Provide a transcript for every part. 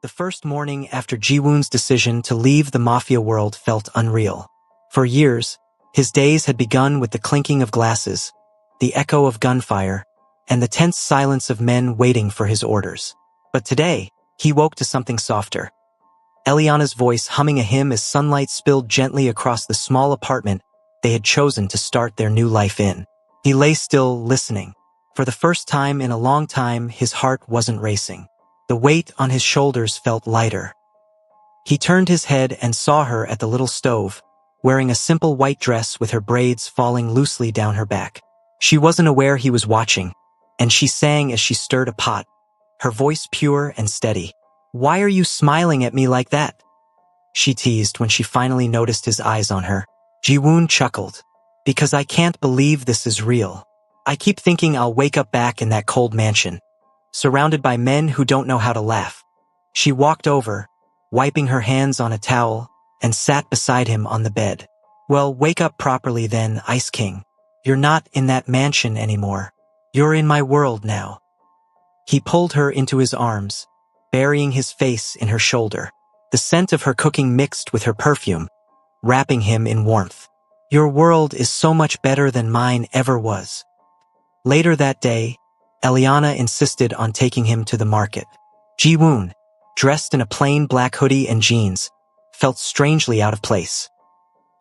The first morning after Ji-woon's decision to leave the Mafia world felt unreal. For years, his days had begun with the clinking of glasses, the echo of gunfire, and the tense silence of men waiting for his orders. But today, he woke to something softer. Eliana's voice humming a hymn as sunlight spilled gently across the small apartment they had chosen to start their new life in. He lay still, listening. For the first time in a long time, his heart wasn't racing. The weight on his shoulders felt lighter. He turned his head and saw her at the little stove, wearing a simple white dress with her braids falling loosely down her back. She wasn't aware he was watching, and she sang as she stirred a pot, her voice pure and steady. "Why are you smiling at me like that?" she teased when she finally noticed his eyes on her. Ji-woon chuckled. "Because I can't believe this is real. I keep thinking I'll wake up back in that cold mansion, surrounded by men who don't know how to laugh." She walked over, wiping her hands on a towel, and sat beside him on the bed. "Well, wake up properly then, Ice King. You're not in that mansion anymore. You're in my world now." He pulled her into his arms, burying his face in her shoulder. The scent of her cooking mixed with her perfume, wrapping him in warmth. "Your world is so much better than mine ever was." Later that day, Eliana insisted on taking him to the market. Ji-woon, dressed in a plain black hoodie and jeans, felt strangely out of place.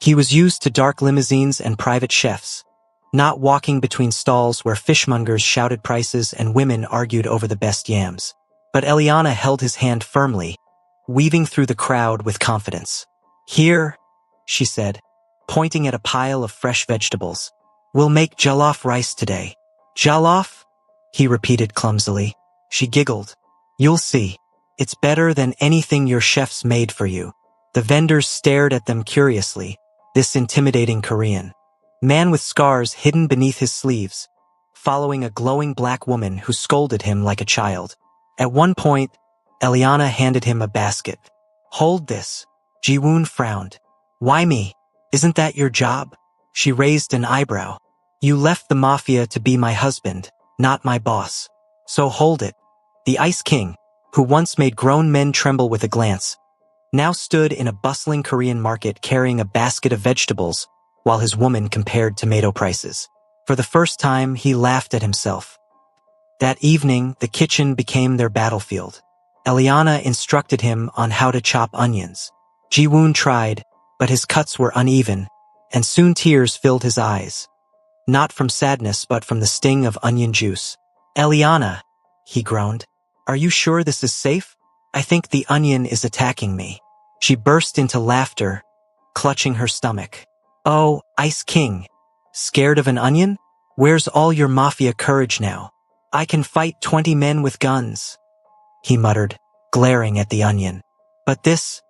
He was used to dark limousines and private chefs, not walking between stalls where fishmongers shouted prices and women argued over the best yams. But Eliana held his hand firmly, weaving through the crowd with confidence. "Here," she said, pointing at a pile of fresh vegetables. "We'll make jollof rice today." "Jollof?" he repeated clumsily. She giggled. "You'll see. It's better than anything your chefs made for you." The vendors stared at them curiously, this intimidating Korean man with scars hidden beneath his sleeves, following a glowing black woman who scolded him like a child. At one point, Eliana handed him a basket. "Hold this." Ji-woon frowned. "Why me? Isn't that your job?" She raised an eyebrow. "You left the Mafia to be my husband, not my boss. So hold it." The Ice King, who once made grown men tremble with a glance, now stood in a bustling Korean market carrying a basket of vegetables while his woman compared tomato prices. For the first time, he laughed at himself. That evening, the kitchen became their battlefield. Eliana instructed him on how to chop onions. Ji-woon tried, but his cuts were uneven, and soon tears filled his eyes. Not from sadness, but from the sting of onion juice. "Eliana," he groaned, "are you sure this is safe? I think the onion is attacking me." She burst into laughter, clutching her stomach. "Oh, Ice King, scared of an onion? Where's all your Mafia courage now? I can fight 20 men with guns," he muttered, glaring at the onion. "But this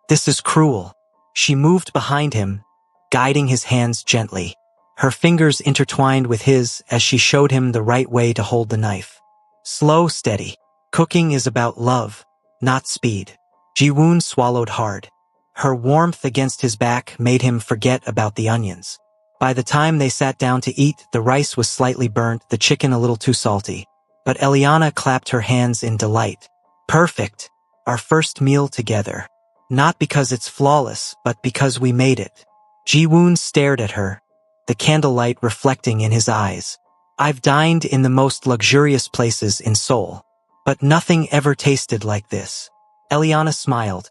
is cruel." She moved behind him, guiding his hands gently. Her fingers intertwined with his as she showed him the right way to hold the knife. Slow, steady. Cooking is about love, not speed. Ji-woon swallowed hard. Her warmth against his back made him forget about the onions. By the time they sat down to eat, the rice was slightly burnt, the chicken a little too salty. But Eliana clapped her hands in delight. "Perfect. Our first meal together. Not because it's flawless, but because we made it." Ji-woon stared at her, the candlelight reflecting in his eyes. "I've dined in the most luxurious places in Seoul, but nothing ever tasted like this." Eliana smiled,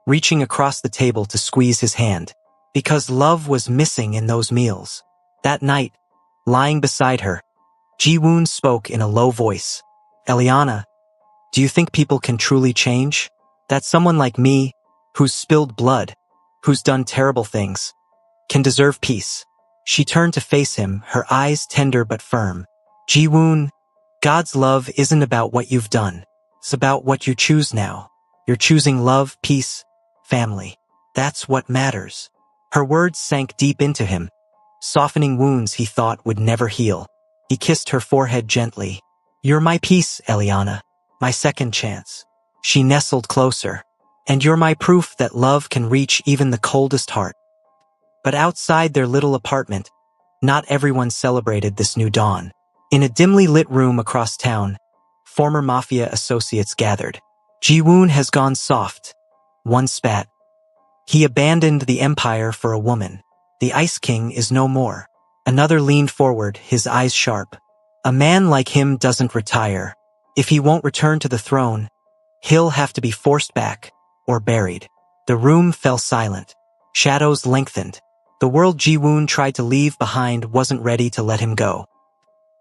reaching across the table to squeeze his hand. Because love was missing in those meals. That night, lying beside her, Ji-woon spoke in a low voice. "Eliana, do you think people can truly change? That someone like me, who's spilled blood, who's done terrible things, can deserve peace?" She turned to face him, her eyes tender but firm. "Ji-woon, God's love isn't about what you've done. It's about what you choose now. You're choosing love, peace, family. That's what matters." Her words sank deep into him, softening wounds he thought would never heal. He kissed her forehead gently. "You're my peace, Eliana, my second chance." She nestled closer. "And you're my proof that love can reach even the coldest heart." But outside their little apartment, not everyone celebrated this new dawn. In a dimly lit room across town, former Mafia associates gathered. Ji-woon has gone soft. One spat. He abandoned the empire for a woman. The Ice King is no more. Another leaned forward, his eyes sharp. A man like him doesn't retire. If he won't return to the throne, he'll have to be forced back, or buried. The room fell silent. Shadows lengthened. The world Ji-woon tried to leave behind wasn't ready to let him go.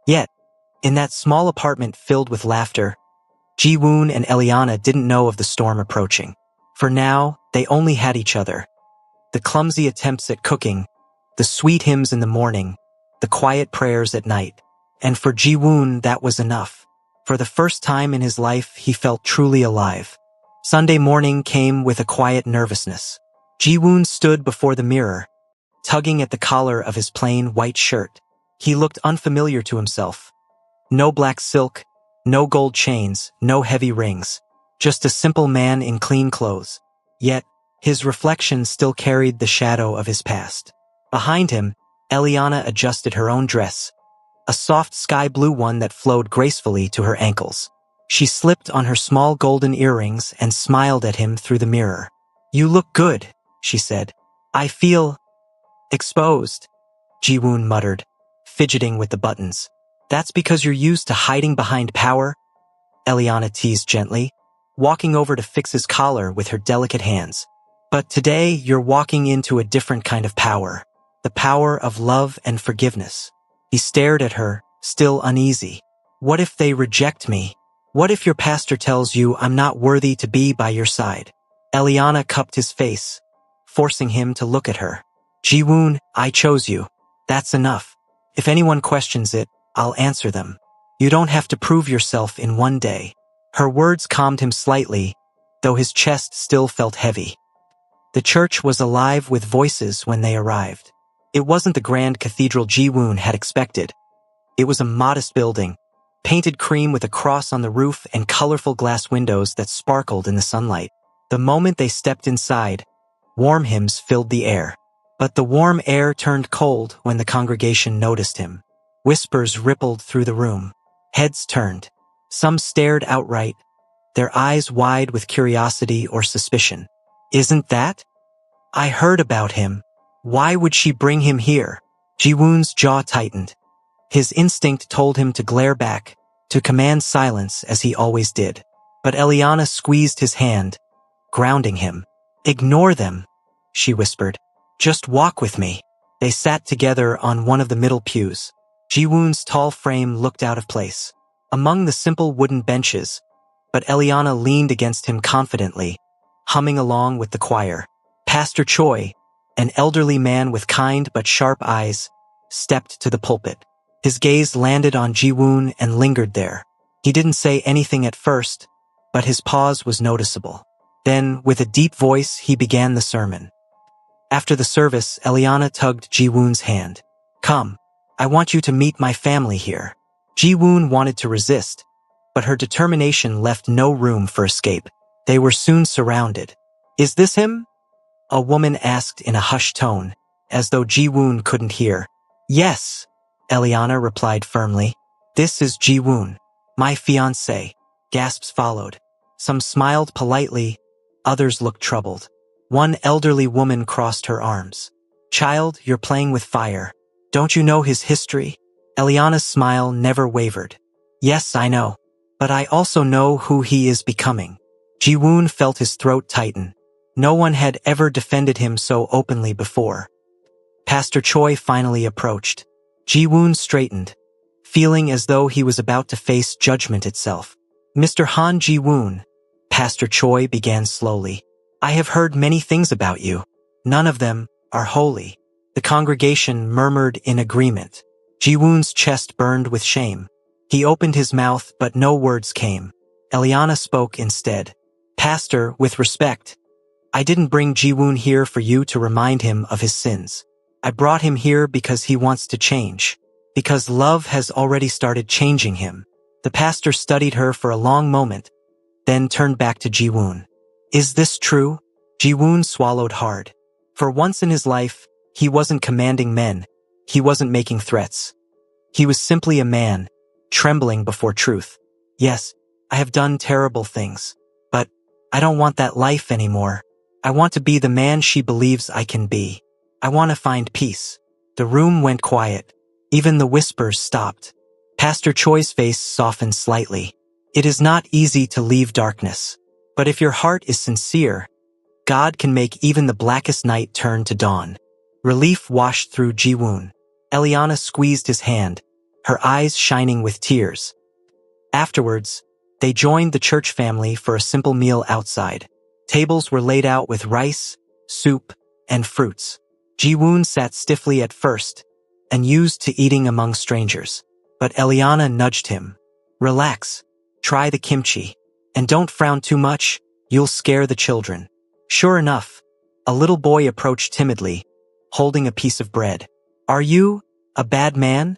Yet, in that small apartment filled with laughter, Ji-woon and Eliana didn't know of the storm approaching. For now, they only had each other. The clumsy attempts at cooking, the sweet hymns in the morning, the quiet prayers at night. And for Ji-woon, that was enough. For the first time in his life, he felt truly alive. Sunday morning came with a quiet nervousness. Ji-woon stood before the mirror, tugging at the collar of his plain white shirt. He looked unfamiliar to himself. No black silk, no gold chains, no heavy rings. Just a simple man in clean clothes. Yet, his reflection still carried the shadow of his past. Behind him, Eliana adjusted her own dress, a soft sky blue one that flowed gracefully to her ankles. She slipped on her small golden earrings and smiled at him through the mirror. "You look good," she said. "I feel exposed," Ji-woon muttered, fidgeting with the buttons. "That's because you're used to hiding behind power," Eliana teased gently, walking over to fix his collar with her delicate hands. "But today you're walking into a different kind of power, the power of love and forgiveness." He stared at her, still uneasy. "What if they reject me? What if your pastor tells you I'm not worthy to be by your side?" Eliana cupped his face, forcing him to look at her. "Ji-woon, I chose you. That's enough. If anyone questions it, I'll answer them. You don't have to prove yourself in one day." Her words calmed him slightly, though his chest still felt heavy. The church was alive with voices when they arrived. It wasn't the grand cathedral Ji-woon had expected. It was a modest building, painted cream with a cross on the roof and colorful glass windows that sparkled in the sunlight. The moment they stepped inside, warm hymns filled the air. But the warm air turned cold when the congregation noticed him. Whispers rippled through the room. Heads turned. Some stared outright, their eyes wide with curiosity or suspicion. "Isn't that? I heard about him. Why would she bring him here?" Ji-woon's jaw tightened. His instinct told him to glare back, to command silence as he always did. But Eliana squeezed his hand, grounding him. "Ignore them," she whispered. "Just walk with me." They sat together on one of the middle pews. Ji-woon's tall frame looked out of place among the simple wooden benches, but Eliana leaned against him confidently, humming along with the choir. Pastor Choi, an elderly man with kind but sharp eyes, stepped to the pulpit. His gaze landed on Ji-woon and lingered there. He didn't say anything at first, but his pause was noticeable. Then, with a deep voice, he began the sermon. After the service, Eliana tugged Ji-woon's hand. "Come, I want you to meet my family here." Ji-woon wanted to resist, but her determination left no room for escape. They were soon surrounded. "Is this him?" a woman asked in a hushed tone, as though Ji-woon couldn't hear. "Yes," Eliana replied firmly. "This is Ji-woon, my fiancé." Gasps followed. Some smiled politely, others looked troubled. One elderly woman crossed her arms. "Child, you're playing with fire. Don't you know his history?" Eliana's smile never wavered. "Yes, I know. But I also know who he is becoming." Ji-woon felt his throat tighten. No one had ever defended him so openly before. Pastor Choi finally approached. Ji-woon straightened, feeling as though he was about to face judgment itself. "Mr. Han Ji-woon," Pastor Choi began slowly, "I have heard many things about you. None of them are holy." The congregation murmured in agreement. Ji-woon's chest burned with shame. He opened his mouth, but no words came. Eliana spoke instead. "Pastor, with respect, I didn't bring Ji-woon here for you to remind him of his sins. I brought him here because he wants to change. Because love has already started changing him." The pastor studied her for a long moment, then turned back to Ji-woon. "Is this true?" Ji-woon swallowed hard. For once in his life, he wasn't commanding men. He wasn't making threats. He was simply a man, trembling before truth. "Yes, I have done terrible things. But I don't want that life anymore. I want to be the man she believes I can be. I want to find peace. The room went quiet. Even the whispers stopped. Pastor Choi's face softened slightly. It is not easy to leave darkness. But if your heart is sincere, God can make even the blackest night turn to dawn. Relief washed through Ji-woon. Eliana squeezed his hand, her eyes shining with tears. Afterwards, they joined the church family for a simple meal outside. Tables were laid out with rice, soup, and fruits. Ji-woon sat stiffly at first, and used to eating among strangers. But Eliana nudged him. Relax, try the kimchi, and don't frown too much, you'll scare the children. Sure enough, a little boy approached timidly, holding a piece of bread. Are you a bad man?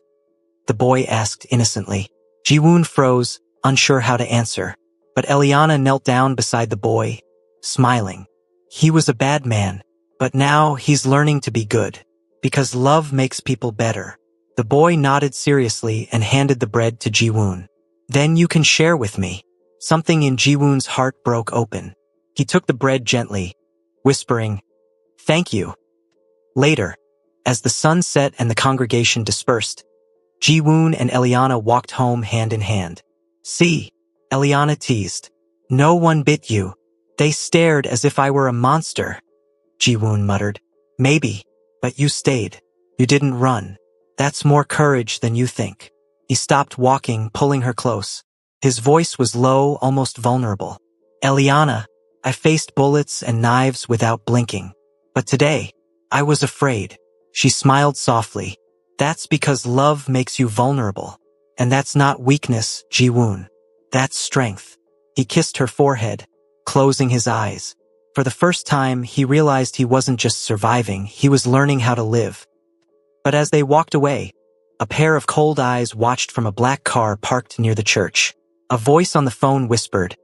The boy asked innocently. Ji-woon froze, unsure how to answer. But Eliana knelt down beside the boy, smiling. He was a bad man, but now he's learning to be good. Because love makes people better. The boy nodded seriously and handed the bread to Ji-woon. Then you can share with me. Something in Ji-woon's heart broke open. He took the bread gently, whispering, "Thank you." Later, as the sun set and the congregation dispersed, Ji-woon and Eliana walked home hand in hand. "See," Eliana teased. "No one bit you. They stared as if I were a monster." Ji-woon muttered. "Maybe, but you stayed. You didn't run. That's more courage than you think." He stopped walking, pulling her close. His voice was low, almost vulnerable. "Eliana, I faced bullets and knives without blinking. But today, I was afraid." She smiled softly. "That's because love makes you vulnerable. And that's not weakness, Ji-woon. That's strength." He kissed her forehead, closing his eyes. For the first time, he realized he wasn't just surviving, he was learning how to live. But as they walked away, a pair of cold eyes watched from a black car parked near the church. A voice on the phone whispered,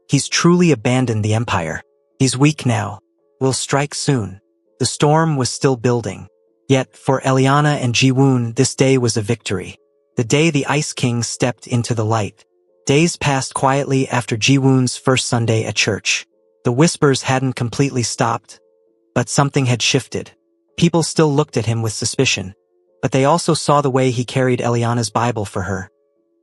"He's truly abandoned the empire. He's weak now. We'll strike soon." The storm was still building. Yet, for Eliana and Ji-woon, this day was a victory. The day the Ice King stepped into the light. Days passed quietly after Ji-woon's first Sunday at church. The whispers hadn't completely stopped, but something had shifted. People still looked at him with suspicion, but they also saw the way he carried Eliana's Bible for her.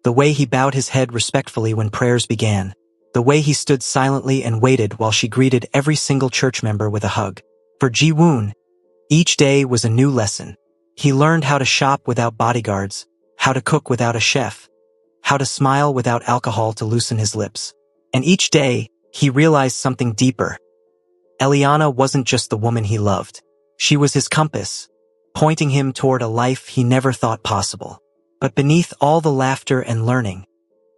The way he bowed his head respectfully when prayers began. The way he stood silently and waited while she greeted every single church member with a hug. For Ji-woon, each day was a new lesson. He learned how to shop without bodyguards, how to cook without a chef, how to smile without alcohol to loosen his lips. And each day, he realized something deeper. Eliana wasn't just the woman he loved. She was his compass, pointing him toward a life he never thought possible. But beneath all the laughter and learning,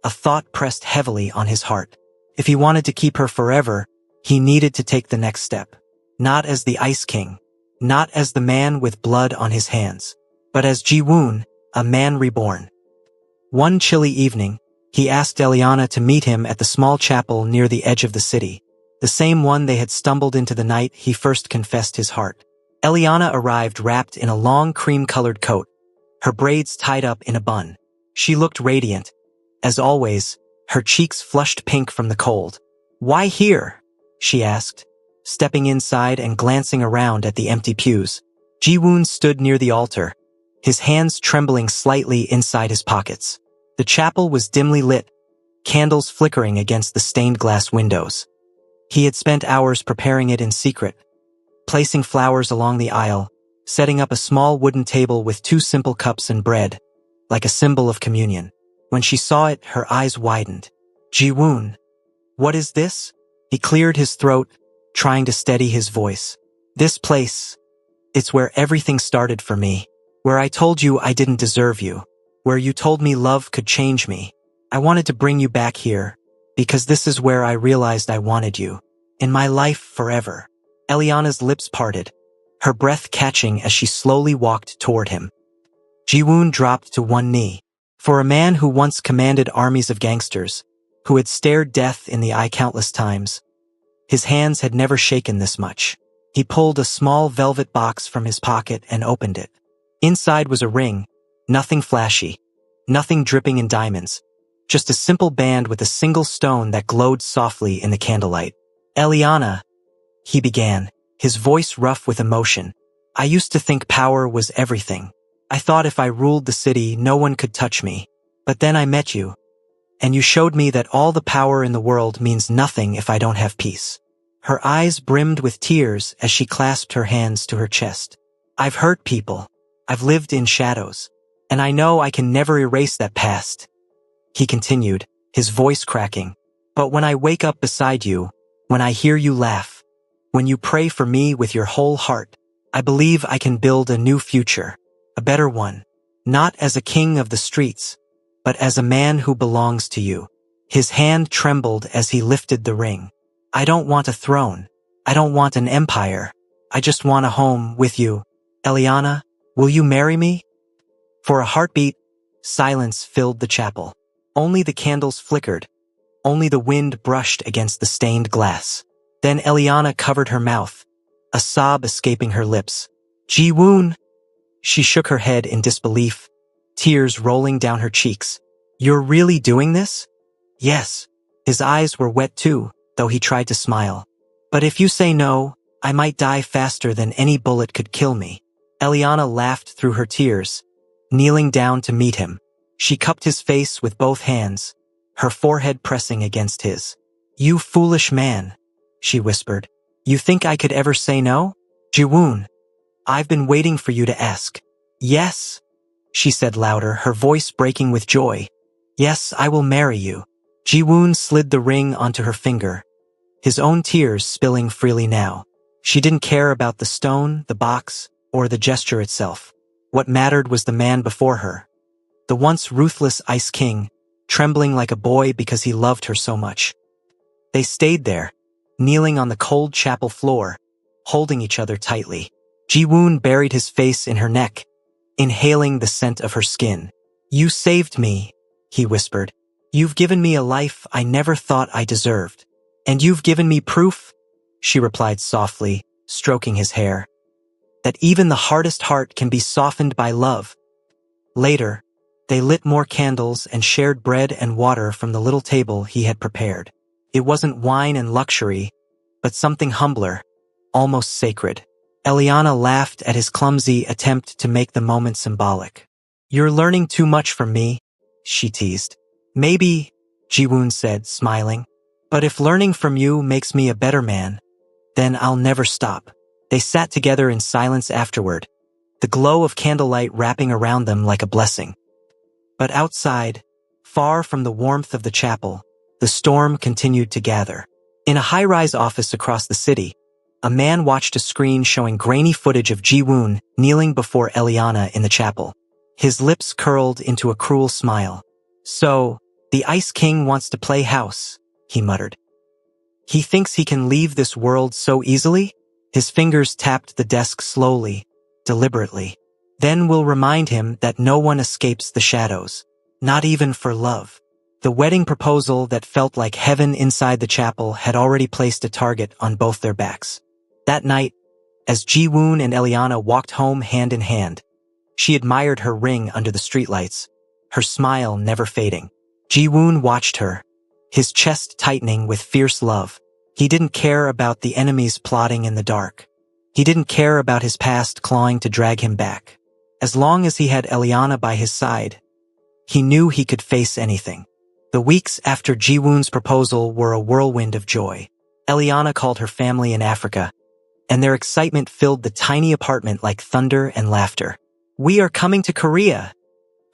a thought pressed heavily on his heart. If he wanted to keep her forever, he needed to take the next step. Not as the Ice King, not as the man with blood on his hands, but as Ji-woon, a man reborn. One chilly evening, he asked Eliana to meet him at the small chapel near the edge of the city, the same one they had stumbled into the night he first confessed his heart. Eliana arrived wrapped in a long cream-colored coat, her braids tied up in a bun. She looked radiant. As always, her cheeks flushed pink from the cold. "Why here?" she asked, stepping inside and glancing around at the empty pews. Ji-woon stood near the altar, his hands trembling slightly inside his pockets. The chapel was dimly lit, candles flickering against the stained glass windows. He had spent hours preparing it in secret, placing flowers along the aisle, setting up a small wooden table with 2 simple cups and bread, like a symbol of communion. When she saw it, her eyes widened. "Ji-woon, what is this?" He cleared his throat, trying to steady his voice. "This place, it's where everything started for me, where I told you I didn't deserve you, where you told me love could change me. I wanted to bring you back here, because this is where I realized I wanted you, in my life forever." Eliana's lips parted, her breath catching as she slowly walked toward him. Ji-woon dropped to one knee. For a man who once commanded armies of gangsters, who had stared death in the eye countless times, his hands had never shaken this much. He pulled a small velvet box from his pocket and opened it. Inside was a ring, nothing flashy, nothing dripping in diamonds, just a simple band with a single stone that glowed softly in the candlelight. Eliana, he began, his voice rough with emotion. I used to think power was everything. I thought if I ruled the city, no one could touch me. But then I met you. And you showed me that all the power in the world means nothing if I don't have peace. Her eyes brimmed with tears as she clasped her hands to her chest. I've hurt people. I've lived in shadows. And I know I can never erase that past. He continued, his voice cracking. But when I wake up beside you, when I hear you laugh, when you pray for me with your whole heart, I believe I can build a new future, a better one, not as a king of the streets, but as a man who belongs to you. His hand trembled as he lifted the ring. I don't want a throne. I don't want an empire. I just want a home with you. Eliana, will you marry me? For a heartbeat, silence filled the chapel. Only the candles flickered. Only the wind brushed against the stained glass. Then Eliana covered her mouth, a sob escaping her lips. Ji-woon! She shook her head in disbelief, tears rolling down her cheeks. You're really doing this? Yes. His eyes were wet too, though he tried to smile. But if you say no, I might die faster than any bullet could kill me. Eliana laughed through her tears, kneeling down to meet him. She cupped his face with both hands, her forehead pressing against his. You foolish man, she whispered. You think I could ever say no? Ji-woon, I've been waiting for you to ask. Yes, she said louder, her voice breaking with joy. Yes, I will marry you. Ji-woon slid the ring onto her finger, his own tears spilling freely now. She didn't care about the stone, the box, or the gesture itself. What mattered was the man before her. The once ruthless Ice King, trembling like a boy because he loved her so much. They stayed there, kneeling on the cold chapel floor, holding each other tightly. Ji-woon buried his face in her neck, inhaling the scent of her skin. You saved me, he whispered. You've given me a life I never thought I deserved. And you've given me proof, she replied softly, stroking his hair, that even the hardest heart can be softened by love. Later, they lit more candles and shared bread and water from the little table he had prepared. It wasn't wine and luxury, but something humbler, almost sacred. Eliana laughed at his clumsy attempt to make the moment symbolic. You're learning too much from me, she teased. Maybe, Ji-woon said, smiling. But if learning from you makes me a better man, then I'll never stop. They sat together in silence afterward, the glow of candlelight wrapping around them like a blessing. But outside, far from the warmth of the chapel, the storm continued to gather. In a high-rise office across the city, a man watched a screen showing grainy footage of Ji-woon kneeling before Eliana in the chapel. His lips curled into a cruel smile. So, the Ice King wants to play house, he muttered. He thinks he can leave this world so easily? His fingers tapped the desk slowly, deliberately. Then we'll remind him that no one escapes the shadows, not even for love. The wedding proposal that felt like heaven inside the chapel had already placed a target on both their backs. That night, as Ji-woon and Eliana walked home hand in hand, she admired her ring under the streetlights, her smile never fading. Ji-woon watched her, his chest tightening with fierce love. He didn't care about the enemies plotting in the dark. He didn't care about his past clawing to drag him back. As long as he had Eliana by his side, he knew he could face anything. The weeks after Ji-woon's proposal were a whirlwind of joy. Eliana called her family in Africa, and their excitement filled the tiny apartment like thunder and laughter. We are coming to Korea,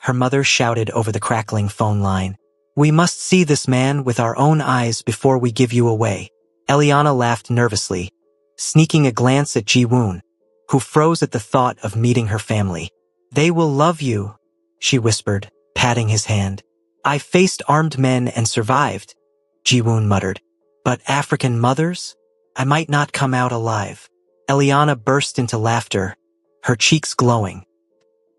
her mother shouted over the crackling phone line. We must see this man with our own eyes before we give you away. Eliana laughed nervously, sneaking a glance at Ji-woon, who froze at the thought of meeting her family. They will love you, she whispered, patting his hand. I faced armed men and survived, Ji-woon muttered. But African mothers? I might not come out alive. Eliana burst into laughter, her cheeks glowing.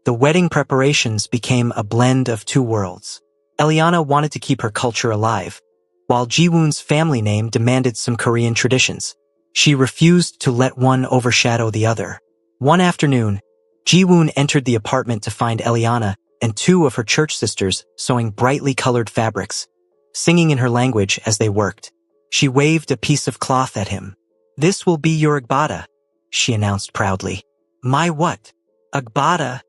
The wedding preparations became a blend of two worlds. Eliana wanted to keep her culture alive, while Ji-woon's family name demanded some Korean traditions. She refused to let one overshadow the other. One afternoon, Ji-woon entered the apartment to find Eliana and two of her church sisters sewing brightly colored fabrics, singing in her language as they worked. She waved a piece of cloth at him. "This will be your agbada," she announced proudly. "My what?" "Agbada,"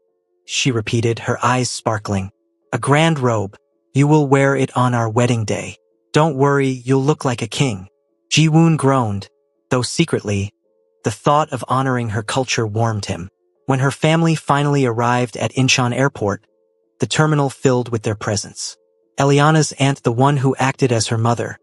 she repeated, her eyes sparkling. "A grand robe. You will wear it on our wedding day. Don't worry, you'll look like a king." Ji-woon groaned, though secretly, the thought of honoring her culture warmed him. When her family finally arrived at Incheon Airport, the terminal filled with their presence. Eliana's aunt, the one who acted as her mother,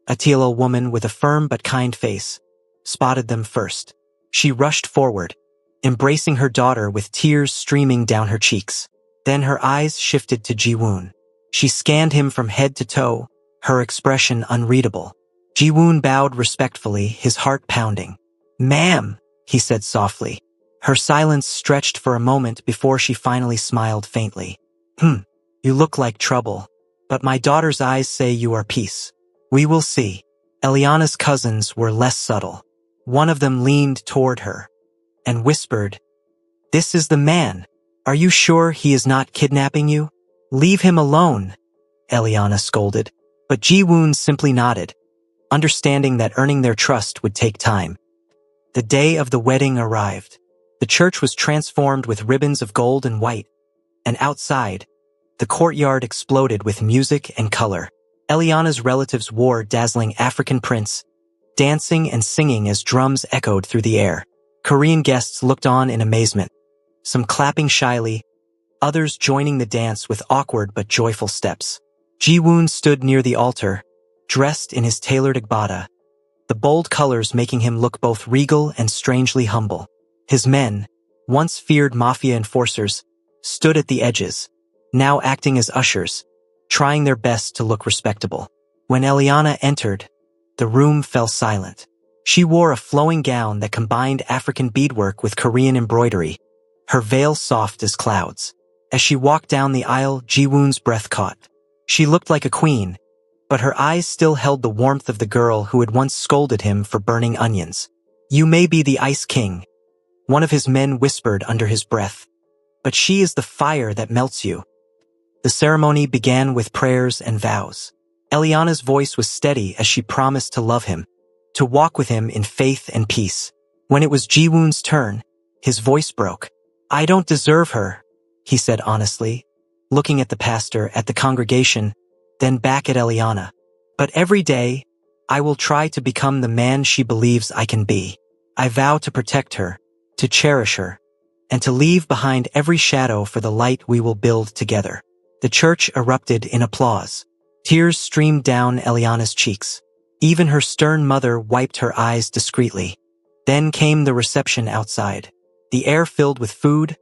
a Teal woman with a firm but kind face, spotted them first. She rushed forward, embracing her daughter with tears streaming down her cheeks. Then her eyes shifted to Ji-woon. She scanned him from head to toe, her expression unreadable. Ji-woon bowed respectfully, his heart pounding. "Ma'am," he said softly. Her silence stretched for a moment before she finally smiled faintly. You look like trouble, but my daughter's eyes say you are peace. We will see." Eliana's cousins were less subtle. One of them leaned toward her and whispered, "This is the man. Are you sure he is not kidnapping you?" "Leave him alone," Eliana scolded. But Ji-woon simply nodded, understanding that earning their trust would take time. The day of the wedding arrived. The church was transformed with ribbons of gold and white, and outside, the courtyard exploded with music and color. Eliana's relatives wore dazzling African prints, dancing and singing as drums echoed through the air. Korean guests looked on in amazement, some clapping shyly, others joining the dance with awkward but joyful steps. Ji-woon stood near the altar, dressed in his tailored agbada, the bold colors making him look both regal and strangely humble. His men, once feared Mafia enforcers, stood at the edges, now acting as ushers, trying their best to look respectable. When Eliana entered, the room fell silent. She wore a flowing gown that combined African beadwork with Korean embroidery, her veil soft as clouds. As she walked down the aisle, Ji-woon's breath caught. She looked like a queen, but her eyes still held the warmth of the girl who had once scolded him for burning onions. "You may be the Ice King," one of his men whispered under his breath, "but she is the fire that melts you." The ceremony began with prayers and vows. Eliana's voice was steady as she promised to love him, to walk with him in faith and peace. When it was Ji-woon's turn, his voice broke. "I don't deserve her," he said honestly, looking at the pastor, at the congregation, then back at Eliana. "But every day, I will try to become the man she believes I can be. I vow to protect her, to cherish her, and to leave behind every shadow for the light we will build together." The church erupted in applause. Tears streamed down Eliana's cheeks. Even her stern mother wiped her eyes discreetly. Then came the reception outside, the air filled with food,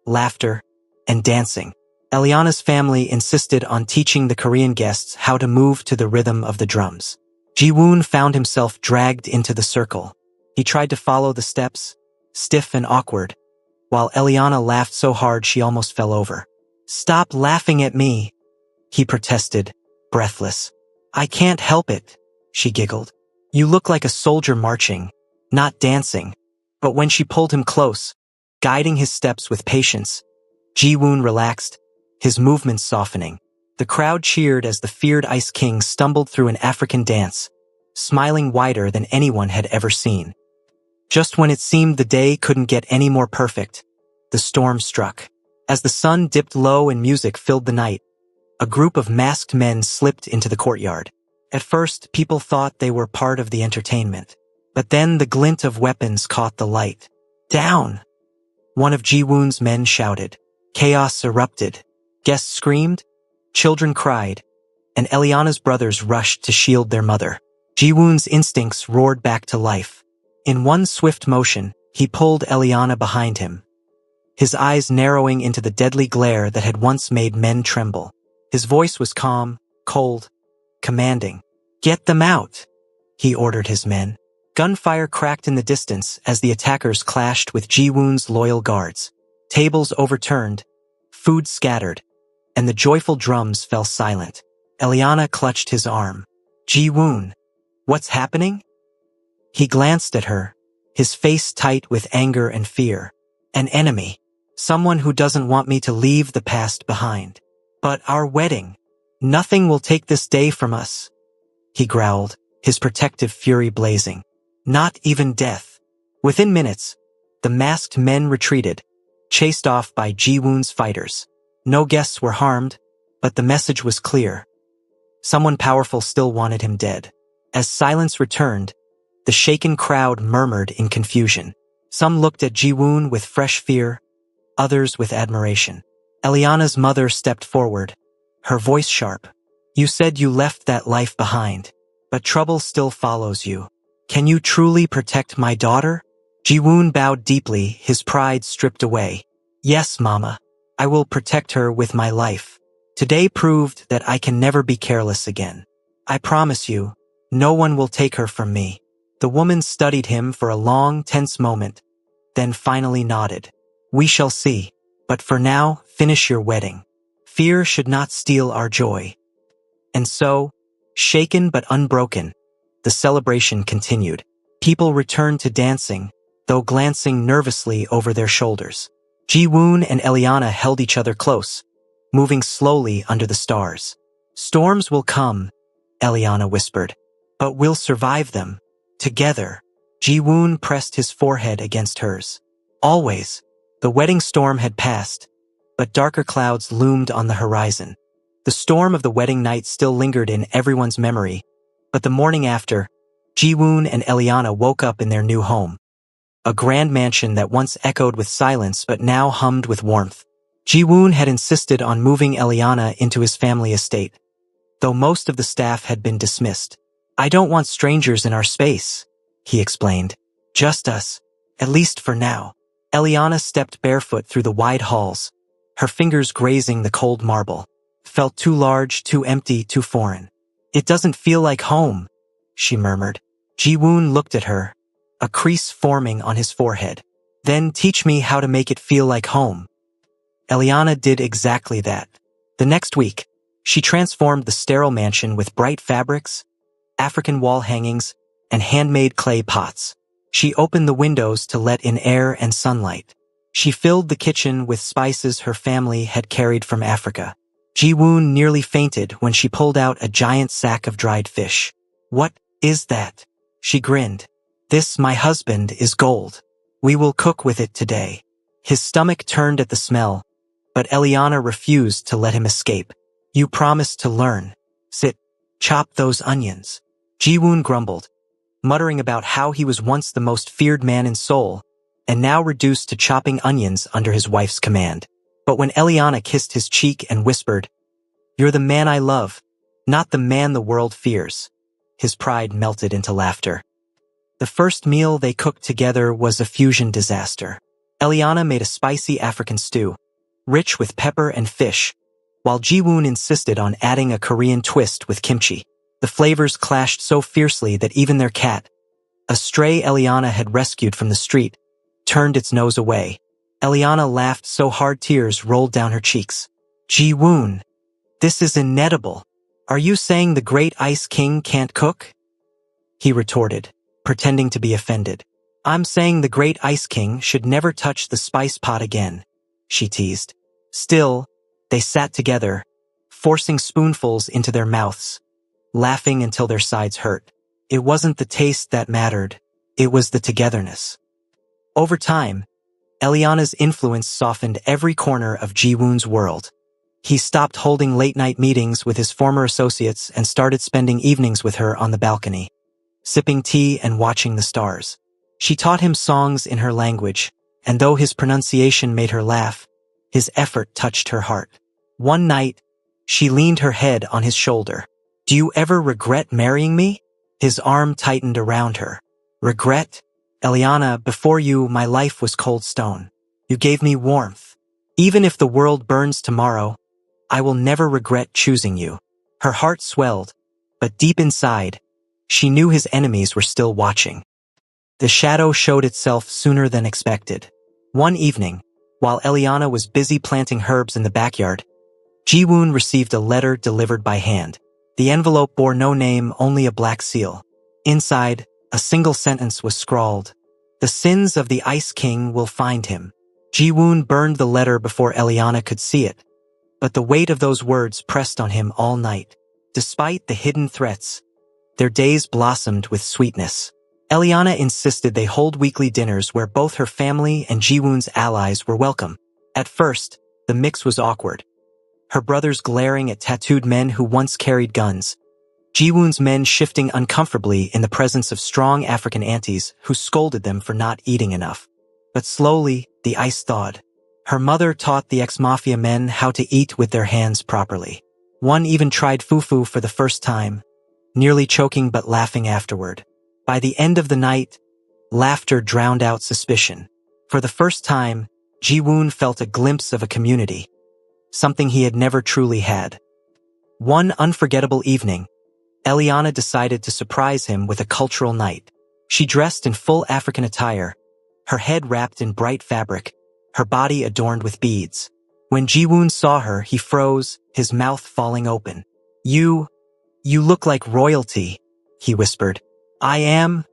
laughter, and dancing. Eliana's family insisted on teaching the Korean guests how to move to the rhythm of the drums. Ji-woon found himself dragged into the circle. He tried to follow the steps, stiff and awkward, while Eliana laughed so hard she almost fell over. "Stop laughing at me," he protested, breathless. "I can't help it," she giggled. "You look like a soldier marching, not dancing." But when she pulled him close, guiding his steps with patience, Ji-woon relaxed, his movements softening. The crowd cheered as the feared Ice King stumbled through an African dance, smiling wider than anyone had ever seen. Just when it seemed the day couldn't get any more perfect, the storm struck. As the sun dipped low and music filled the night, a group of masked men slipped into the courtyard. At first, people thought they were part of the entertainment. But then the glint of weapons caught the light. "Down!" one of Ji-woon's men shouted. Chaos erupted. Guests screamed, children cried, and Eliana's brothers rushed to shield their mother. Ji-woon's instincts roared back to life. In one swift motion, he pulled Eliana behind him, his eyes narrowing into the deadly glare that had once made men tremble. His voice was calm, cold, commanding. "Get them out," he ordered his men. Gunfire cracked in the distance as the attackers clashed with Ji-woon's loyal guards. Tables overturned, food scattered, and the joyful drums fell silent. Eliana clutched his arm. "Ji-woon, what's happening?" He glanced at her, his face tight with anger and fear. "An enemy. Someone who doesn't want me to leave the past behind. But our wedding. Nothing will take this day from us," he growled. his protective fury blazing. Not even death. Within minutes, the masked men retreated, chased off by Ji-woon's fighters. No guests were harmed, but the message was clear. Someone powerful still wanted him dead. As silence returned, the shaken crowd murmured in confusion. Some looked at Ji-woon with fresh fear, others with admiration. Eliana's mother stepped forward, her voice sharp. You said you left that life behind, but trouble still follows you. Can you truly protect my daughter? Ji-woon bowed deeply, his pride stripped away. Yes, Mama. I will protect her with my life. Today proved that I can never be careless again. I promise you, no one will take her from me. The woman studied him for a long, tense moment, then finally nodded. We shall see. But for now, finish your wedding. Fear should not steal our joy. And so, shaken but unbroken, the celebration continued. People returned to dancing, though glancing nervously over their shoulders. Ji-woon and Eliana held each other close, moving slowly under the stars. Storms will come, Eliana whispered, but we'll survive them. Together. Ji-woon pressed his forehead against hers. Always. The wedding storm had passed, but darker clouds loomed on the horizon. The storm of the wedding night still lingered in everyone's memory, but the morning after, Ji-woon and Eliana woke up in their new home. A grand mansion that once echoed with silence but now hummed with warmth. Ji-woon had insisted on moving Eliana into his family estate, though most of the staff had been dismissed. I don't want strangers in our space, he explained. Just us, at least for now. Eliana stepped barefoot through the wide halls, her fingers grazing the cold marble. Felt too large, too empty, too foreign. It doesn't feel like home, she murmured. Ji-woon looked at her, a crease forming on his forehead. Then teach me how to make it feel like home. Eliana did exactly that. The next week, she transformed the sterile mansion with bright fabrics, African wall hangings, and handmade clay pots. She opened the windows to let in air and sunlight. She filled the kitchen with spices her family had carried from Africa. Ji-woon nearly fainted when she pulled out a giant sack of dried fish. What is that? She grinned. This, my husband, is gold. We will cook with it today. His stomach turned at the smell, but Eliana refused to let him escape. You promised to learn. Sit. Chop those onions. Ji-woon grumbled, muttering about how he was once the most feared man in Seoul, and now reduced to chopping onions under his wife's command. But when Eliana kissed his cheek and whispered, You're the man I love, not the man the world fears, his pride melted into laughter. The first meal they cooked together was a fusion disaster. Eliana made a spicy African stew, rich with pepper and fish, while Ji-woon insisted on adding a Korean twist with kimchi. The flavors clashed so fiercely that even their cat, a stray Eliana had rescued from the street, turned its nose away. Eliana laughed so hard tears rolled down her cheeks. Ji-woon, this is inedible. Are you saying the great Ice King can't cook? He retorted, pretending to be offended. I'm saying the great Ice King should never touch the spice pot again, she teased. Still, they sat together, forcing spoonfuls into their mouths, laughing until their sides hurt. It wasn't the taste that mattered, it was the togetherness. Over time, Eliana's influence softened every corner of Ji-woon's world. He stopped holding late-night meetings with his former associates and started spending evenings with her on the balcony, sipping tea and watching the stars. She taught him songs in her language, and though his pronunciation made her laugh, his effort touched her heart. One night, she leaned her head on his shoulder. Do you ever regret marrying me? His arm tightened around her. Regret? Eliana, before you, my life was cold stone. You gave me warmth. Even if the world burns tomorrow, I will never regret choosing you. Her heart swelled, but deep inside, she knew his enemies were still watching. The shadow showed itself sooner than expected. One evening, while Eliana was busy planting herbs in the backyard, Ji-woon received a letter delivered by hand. The envelope bore no name, only a black seal. Inside, a single sentence was scrawled. The sins of the Ice King will find him. Ji-woon burned the letter before Eliana could see it, but the weight of those words pressed on him all night. Despite the hidden threats, Their days blossomed with sweetness. Eliana insisted they hold weekly dinners where both her family and Jiwoon's allies were welcome. At first, the mix was awkward. Her brothers glaring at tattooed men who once carried guns. Jiwoon's men shifting uncomfortably in the presence of strong African aunties who scolded them for not eating enough. But slowly, the ice thawed. Her mother taught the ex-Mafia men how to eat with their hands properly. One even tried fufu for the first time, nearly choking but laughing afterward. By the end of the night, laughter drowned out suspicion. For the first time, Jiwoon felt a glimpse of a community, something he had never truly had. One unforgettable evening, Eliana decided to surprise him with a cultural night. She dressed in full African attire, her head wrapped in bright fabric, her body adorned with beads. When Jiwoon saw her, he froze, his mouth falling open. You look like royalty," he whispered. "I am,"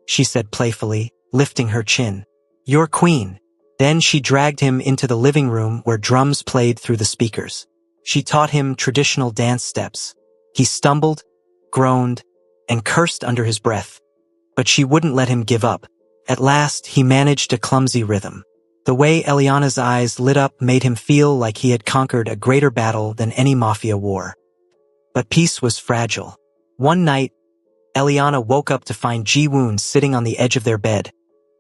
she said playfully, lifting her chin. "You're queen." Then she dragged him into the living room where drums played through the speakers. She taught him traditional dance steps. He stumbled, groaned, and cursed under his breath. But she wouldn't let him give up. At last, he managed a clumsy rhythm. The way Eliana's eyes lit up made him feel like he had conquered a greater battle than any Mafia war. But peace was fragile. One night, Eliana woke up to find Jiwoon sitting on the edge of their bed,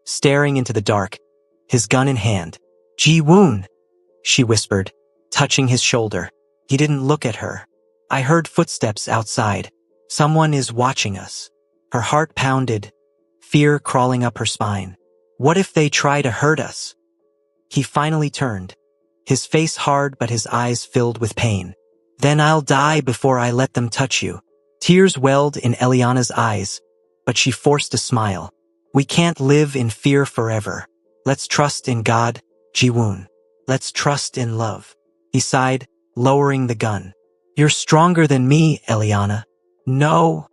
staring into the dark, his gun in hand. "Jiwoon," she whispered, touching his shoulder. He didn't look at her. "I heard footsteps outside. Someone is watching us." Her heart pounded, fear crawling up her spine. What if they try to hurt us? He finally turned, his face hard but his eyes filled with pain. "Then I'll die before I let them touch you." Tears welled in Eliana's eyes, but she forced a smile. "We can't live in fear forever. Let's trust in God, Jiwoon. Let's trust in love." He sighed, lowering the gun. "You're stronger than me, Eliana." "No,"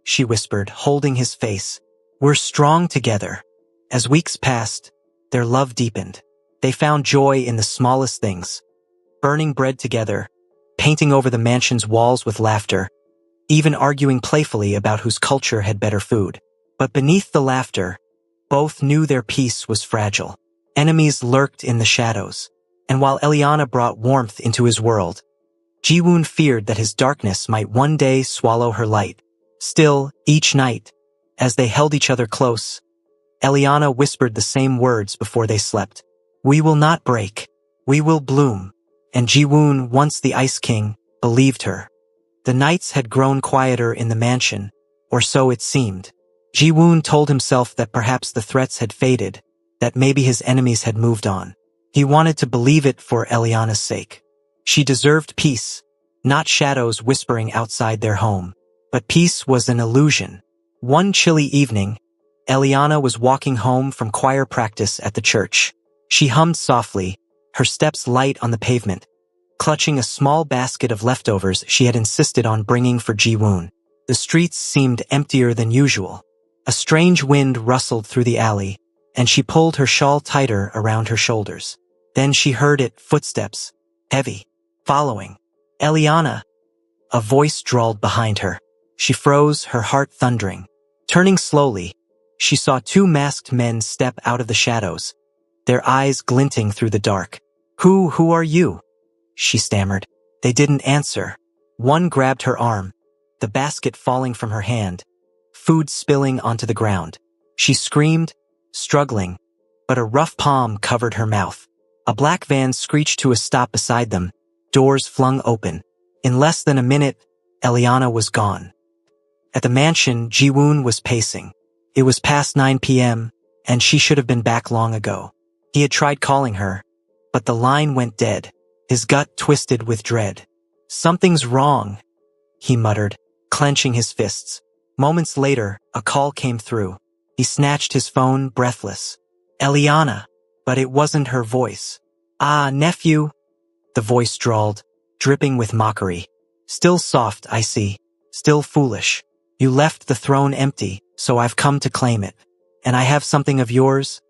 she whispered, holding his face. "We're strong together." As weeks passed, their love deepened. They found joy in the smallest things. Burning bread together, painting over the mansion's walls with laughter, even arguing playfully about whose culture had better food. But beneath the laughter, both knew their peace was fragile. Enemies lurked in the shadows. And while Eliana brought warmth into his world, Jiwoon feared that his darkness might one day swallow her light. Still, each night, as they held each other close, Eliana whispered the same words before they slept. "We will not break. We will bloom." And Jiwoon, once the Ice King, believed her. The nights had grown quieter in the mansion, or so it seemed. Jiwoon told himself that perhaps the threats had faded, that maybe his enemies had moved on. He wanted to believe it for Eliana's sake. She deserved peace, not shadows whispering outside their home. But peace was an illusion. One chilly evening, Eliana was walking home from choir practice at the church. She hummed softly, her steps light on the pavement, clutching a small basket of leftovers she had insisted on bringing for Jiwoon. The streets seemed emptier than usual. A strange wind rustled through the alley, and she pulled her shawl tighter around her shoulders. Then she heard it, footsteps, heavy, following. "Eliana!" A voice drawled behind her. She froze, her heart thundering. Turning slowly, she saw two masked men step out of the shadows, their eyes glinting through the dark. Who are you?" she stammered. They didn't answer. One grabbed her arm, the basket falling from her hand, food spilling onto the ground. She screamed, struggling, but a rough palm covered her mouth. A black van screeched to a stop beside them, doors flung open. In less than a minute, Eliana was gone. At the mansion, Jiwoon was pacing. It was past 9 p.m., and she should have been back long ago. He had tried calling her, but the line went dead. His gut twisted with dread. "Something's wrong," he muttered, clenching his fists. Moments later, a call came through. He snatched his phone, breathless. "Eliana," but it wasn't her voice. "Ah, nephew," the voice drawled, dripping with mockery. "Still soft, I see. Still foolish. You left the throne empty, so I've come to claim it. And I have something of yours?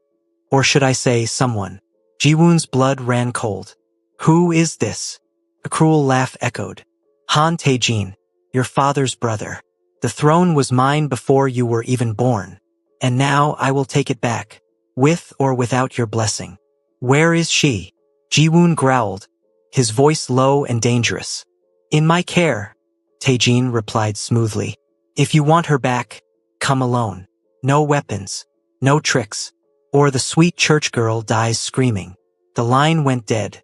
Or should I say someone?" Jiwoon's blood ran cold. "Who is this?" A cruel laugh echoed. "Han Taejin, your father's brother." The throne was mine before you were even born, and now I will take it back, with or without your blessing. Where is she? Jiwoon growled, his voice low and dangerous. In my care, Taejin replied smoothly. If you want her back, come alone. No weapons, no tricks, or the sweet church girl dies screaming. The line went dead.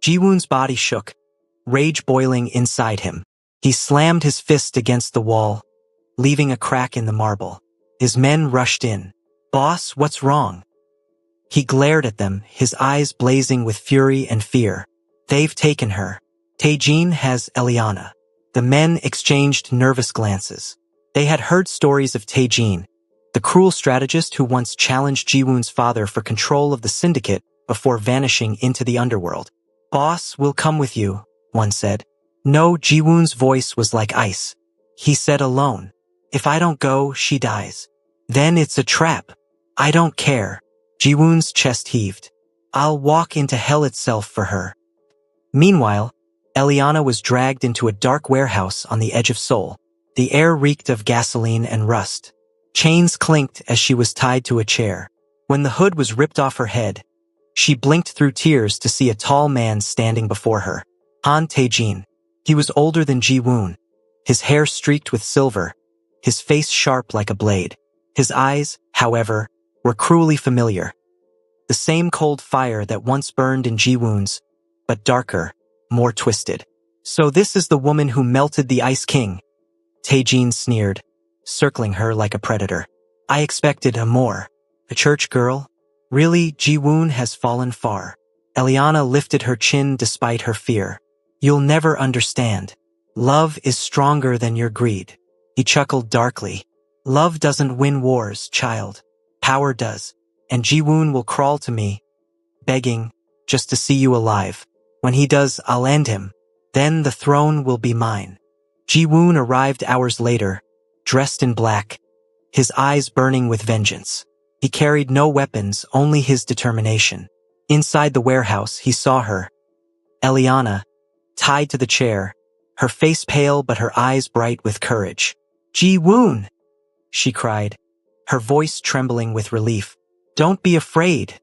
Jiwoon's body shook, rage boiling inside him. He slammed his fist against the wall, leaving a crack in the marble. His men rushed in. Boss, what's wrong? He glared at them, his eyes blazing with fury and fear. They've taken her. Taejin has Eliana. The men exchanged nervous glances. They had heard stories of Taejin, the cruel strategist who once challenged Jiwoon's father for control of the syndicate before vanishing into the underworld. Boss, we'll come with you, one said. No, Jiwoon's voice was like ice. He said alone. If I don't go, she dies. Then it's a trap. I don't care. Jiwoon's chest heaved. I'll walk into hell itself for her. Meanwhile, Eliana was dragged into a dark warehouse on the edge of Seoul. The air reeked of gasoline and rust. Chains clinked as she was tied to a chair. When the hood was ripped off her head, she blinked through tears to see a tall man standing before her. Han Taejin. He was older than Jiwoon, his hair streaked with silver, his face sharp like a blade. His eyes, however, were cruelly familiar. The same cold fire that once burned in Jiwoon's, but darker, more twisted. So this is the woman who melted the Ice King. Taejin sneered, circling her like a predator. I expected a more. A church girl? Really, Jiwoon has fallen far. Eliana lifted her chin despite her fear. You'll never understand. Love is stronger than your greed. He chuckled darkly. Love doesn't win wars, child. Power does. And Jiwoon will crawl to me, begging, just to see you alive. When he does, I'll end him. Then the throne will be mine. Jiwoon arrived hours later, dressed in black, his eyes burning with vengeance. He carried no weapons, only his determination. Inside the warehouse, he saw her, Eliana, tied to the chair, her face pale but her eyes bright with courage. Jiwoon, she cried, her voice trembling with relief. Don't be afraid,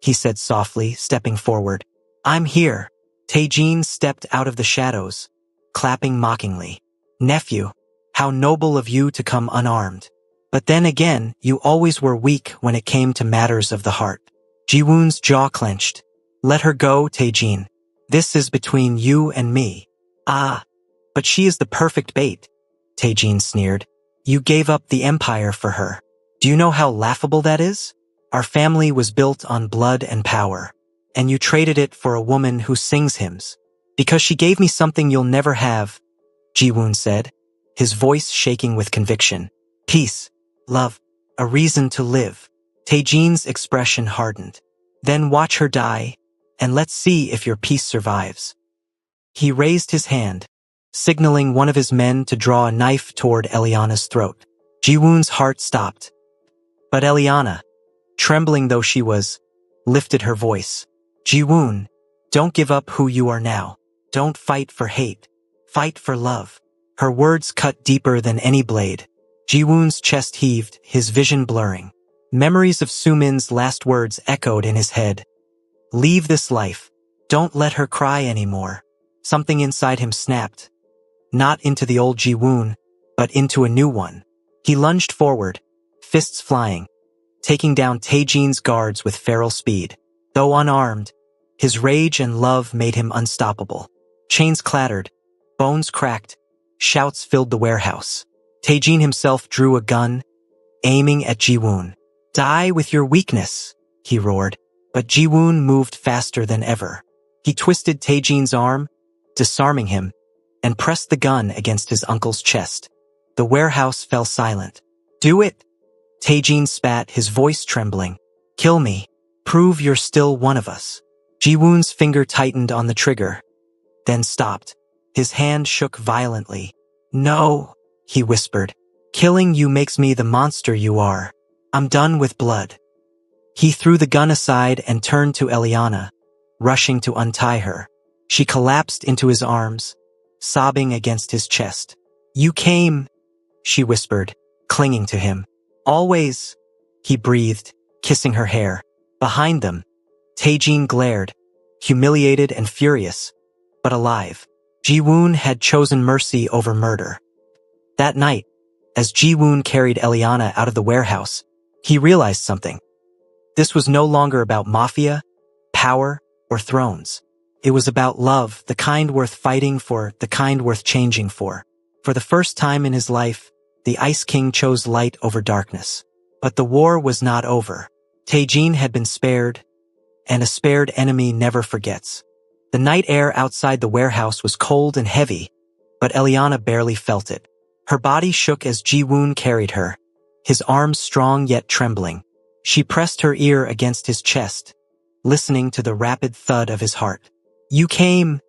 he said softly, stepping forward. I'm here. Taejin stepped out of the shadows, clapping mockingly. Nephew, how noble of you to come unarmed. But then again, you always were weak when it came to matters of the heart. Jiwoon's jaw clenched. Let her go, Taejin. This is between you and me. Ah, but she is the perfect bait, Taejin sneered. You gave up the empire for her. Do you know how laughable that is? Our family was built on blood and power, and you traded it for a woman who sings hymns. Because she gave me something you'll never have, Jiwoon said, his voice shaking with conviction. Peace, love, a reason to live. Taejin's expression hardened. Then watch her die, and let's see if your peace survives. He raised his hand, signaling one of his men to draw a knife toward Eliana's throat. Jiwoon's heart stopped. But Eliana, trembling though she was, lifted her voice. Jiwoon, don't give up who you are now. Don't fight for hate. Fight for love. Her words cut deeper than any blade. Jiwoon's chest heaved, his vision blurring. Memories of Sumin's last words echoed in his head. Leave this life. Don't let her cry anymore. Something inside him snapped. Not into the old Jiwoon, but into a new one. He lunged forward, fists flying, taking down Taejin's guards with feral speed. Though unarmed, his rage and love made him unstoppable. Chains clattered, bones cracked, shouts filled the warehouse. Taejin himself drew a gun, aiming at Jiwoon. Die with your weakness, he roared. But Jiwoon moved faster than ever. He twisted Taejin's arm, disarming him, and pressed the gun against his uncle's chest. The warehouse fell silent. Do it! Taejin spat, his voice trembling. Kill me. Prove you're still one of us. Jiwoon's finger tightened on the trigger, then stopped. His hand shook violently. No, he whispered. Killing you makes me the monster you are. I'm done with blood. He threw the gun aside and turned to Eliana, rushing to untie her. She collapsed into his arms, sobbing against his chest. You came, she whispered, clinging to him. Always, he breathed, kissing her hair. Behind them, Taejin glared, humiliated and furious, but alive. Ji-woon had chosen mercy over murder. That night, as Ji-woon carried Eliana out of the warehouse, he realized something. This was no longer about mafia, power, or thrones. It was about love, the kind worth fighting for, the kind worth changing for. For the first time in his life, the Ice King chose light over darkness. But the war was not over. Taejin had been spared, and a spared enemy never forgets. The night air outside the warehouse was cold and heavy, but Eliana barely felt it. Her body shook as Ji-woon carried her, his arms strong yet trembling. She pressed her ear against his chest, listening to the rapid thud of his heart. "You came,"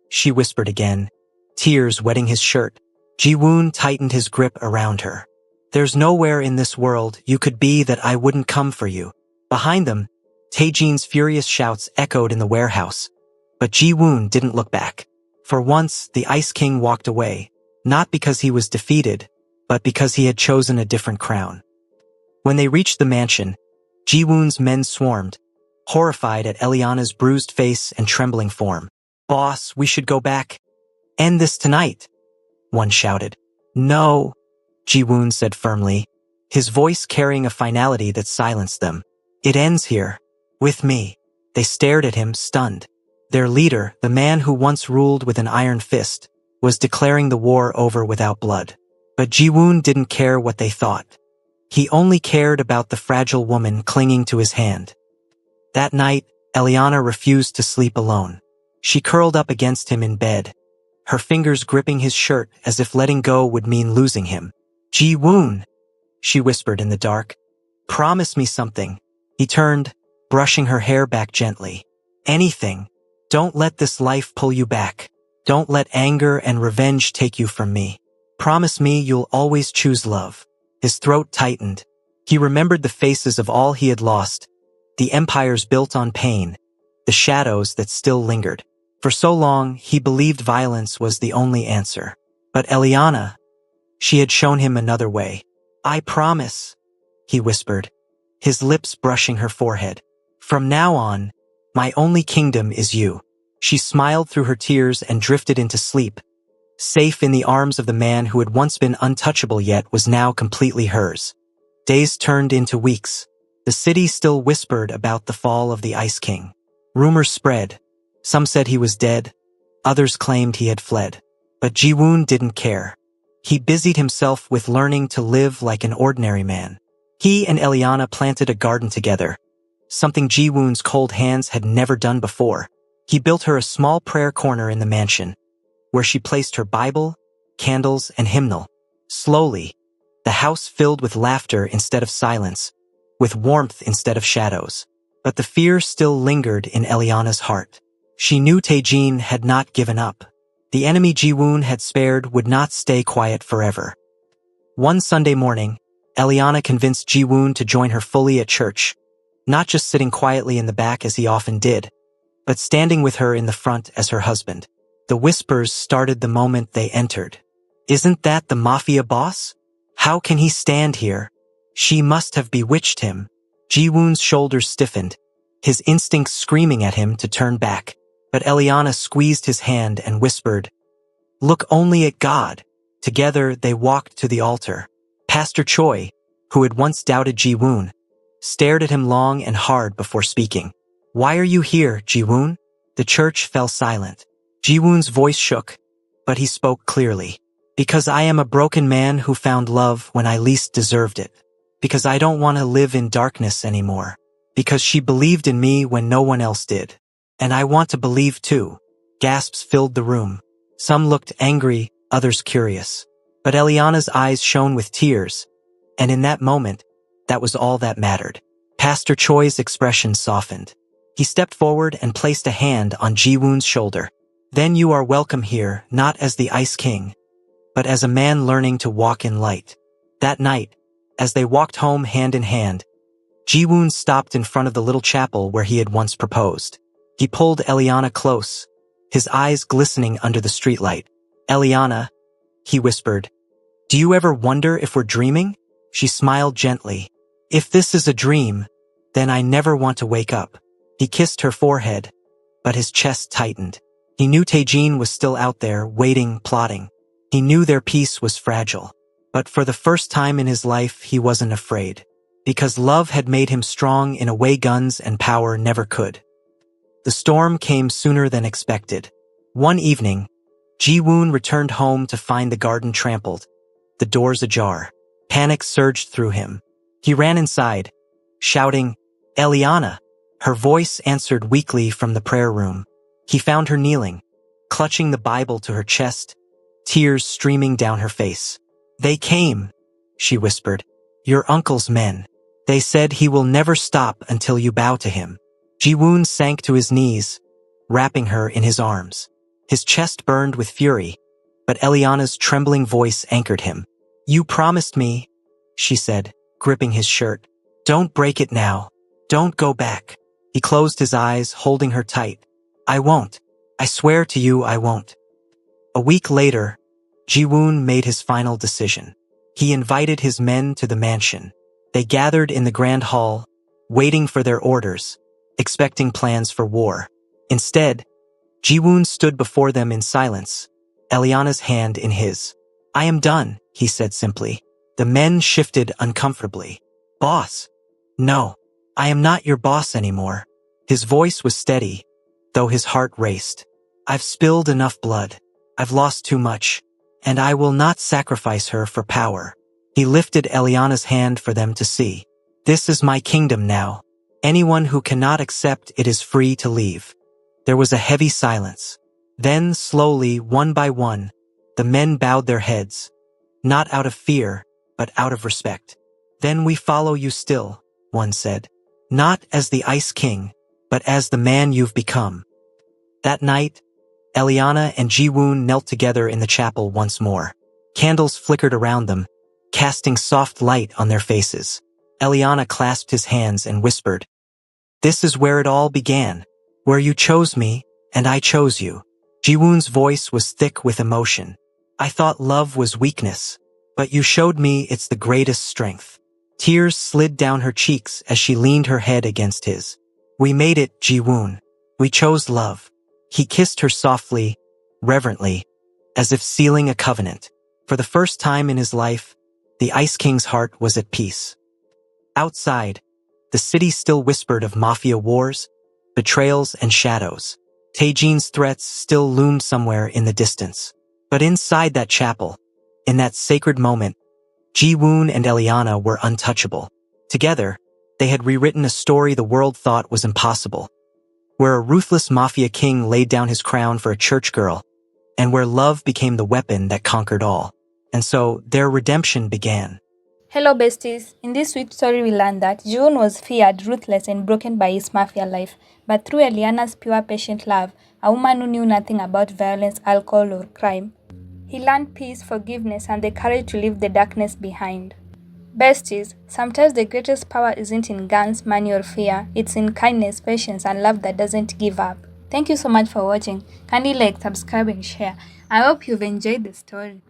she whispered again, tears wetting his shirt. Ji-woon tightened his grip around her. "There's nowhere in this world you could be that I wouldn't come for you." Behind them, Taejin's furious shouts echoed in the warehouse, but Ji-woon didn't look back. For once, the Ice King walked away, not because he was defeated, but because he had chosen a different crown. When they reached the mansion, Ji-woon's men swarmed, horrified at Eliana's bruised face and trembling form. "Boss, we should go back. End this tonight," one shouted. "No," Ji-woon said firmly, his voice carrying a finality that silenced them. "It ends here. With me." They stared at him, stunned. Their leader, the man who once ruled with an iron fist, was declaring the war over without blood. But Ji-woon didn't care what they thought. He only cared about the fragile woman clinging to his hand. That night, Eliana refused to sleep alone. She curled up against him in bed, her fingers gripping his shirt as if letting go would mean losing him. "Ji-woon," she whispered in the dark. "Promise me something." He turned, brushing her hair back gently. "Anything. Don't let this life pull you back. Don't let anger and revenge take you from me. Promise me you'll always choose love." His throat tightened. He remembered the faces of all he had lost, the empires built on pain, the shadows that still lingered. For so long, he believed violence was the only answer. But Eliana, she had shown him another way. "I promise," he whispered, his lips brushing her forehead. "From now on, my only kingdom is you." She smiled through her tears and drifted into sleep, safe in the arms of the man who had once been untouchable yet was now completely hers. Days turned into weeks. The city still whispered about the fall of the Ice King. Rumors spread. Some said he was dead. Others claimed he had fled. But Ji-woon didn't care. He busied himself with learning to live like an ordinary man. He and Eliana planted a garden together, something Ji-woon's cold hands had never done before. He built her a small prayer corner in the mansion, where she placed her Bible, candles, and hymnal. Slowly, the house filled with laughter instead of silence, with warmth instead of shadows. But the fear still lingered in Eliana's heart. She knew Taejin had not given up. The enemy Ji-woon had spared would not stay quiet forever. One Sunday morning, Eliana convinced Ji-woon to join her fully at church, not just sitting quietly in the back as he often did, but standing with her in the front as her husband. The whispers started the moment they entered. "Isn't that the Mafia boss? How can he stand here? She must have bewitched him." Ji-woon's shoulders stiffened, his instincts screaming at him to turn back. But Eliana squeezed his hand and whispered, "Look only at God." Together they walked to the altar. Pastor Choi, who had once doubted Ji-woon, stared at him long and hard before speaking. "Why are you here, Ji-woon?" The church fell silent. Ji-woon's voice shook, but he spoke clearly. "Because I am a broken man who found love when I least deserved it. Because I don't want to live in darkness anymore. Because she believed in me when no one else did. And I want to believe too." Gasps filled the room. Some looked angry, others curious. But Eliana's eyes shone with tears, and in that moment, that was all that mattered. Pastor Choi's expression softened. He stepped forward and placed a hand on Ji-woon's shoulder. "Then you are welcome here, not as the Ice King, but as a man learning to walk in light." That night, as they walked home hand in hand, Ji-woon stopped in front of the little chapel where he had once proposed. He pulled Eliana close, his eyes glistening under the streetlight. "Eliana," he whispered, Do you ever wonder if we're dreaming? She smiled gently. If this is a dream, then I never want to wake up. He kissed her forehead, but his chest tightened. He knew Taejin was still out there, waiting, plotting. He knew their peace was fragile. But for the first time in his life, he wasn't afraid. Because love had made him strong in a way guns and power never could. The storm came sooner than expected. One evening, Ji-woon returned home to find the garden trampled, the doors ajar. Panic surged through him. He ran inside, shouting, "Eliana!" Her voice answered weakly from the prayer room. He found her kneeling, clutching the Bible to her chest, tears streaming down her face. "They came," she whispered. "Your uncle's men. They said he will never stop until you bow to him." Ji-woon sank to his knees, wrapping her in his arms. His chest burned with fury, but Eliana's trembling voice anchored him. "You promised me," she said, gripping his shirt. "Don't break it now. Don't go back." He closed his eyes, holding her tight. "I won't. I swear to you I won't." A week later, Ji-woon made his final decision. He invited his men to the mansion. They gathered in the grand hall, waiting for their orders, expecting plans for war. Instead, Ji-woon stood before them in silence, Eliana's hand in his. "I am done," he said simply. The men shifted uncomfortably. "Boss." "No, I am not your boss anymore." His voice was steady, though his heart raced. "I've spilled enough blood. I've lost too much, and I will not sacrifice her for power." He lifted Eliana's hand for them to see. "This is my kingdom now. Anyone who cannot accept it is free to leave." There was a heavy silence. Then, slowly, one by one, the men bowed their heads, not out of fear, but out of respect. "Then we follow you still," one said. "Not as the Ice King, but as the man you've become." That night, Eliana and Ji-woon knelt together in the chapel once more. Candles flickered around them, casting soft light on their faces. Eliana clasped his hands and whispered, "This is where it all began, where you chose me, and I chose you." Ji-woon's voice was thick with emotion. "I thought love was weakness, but you showed me it's the greatest strength." Tears slid down her cheeks as she leaned her head against his. "We made it, Ji-woon. We chose love." He kissed her softly, reverently, as if sealing a covenant. For the first time in his life, the Ice King's heart was at peace. Outside, the city still whispered of Mafia wars, betrayals, and shadows. Taejin's threats still loomed somewhere in the distance. But inside that chapel, in that sacred moment, Ji-woon and Eliana were untouchable. Together, they had rewritten a story the world thought was impossible, where a ruthless Mafia king laid down his crown for a church girl, and where love became the weapon that conquered all. And so, their redemption began. Hello besties, in this sweet story we learned that June was feared, ruthless and broken by his mafia life, but through Eliana's pure patient love, a woman who knew nothing about violence, alcohol or crime, he learned peace, forgiveness and the courage to leave the darkness behind. Besties, sometimes the greatest power isn't in guns, money or fear, it's in kindness, patience and love that doesn't give up. Thank you so much for watching. Kindly like, subscribe and share. I hope you've enjoyed the story.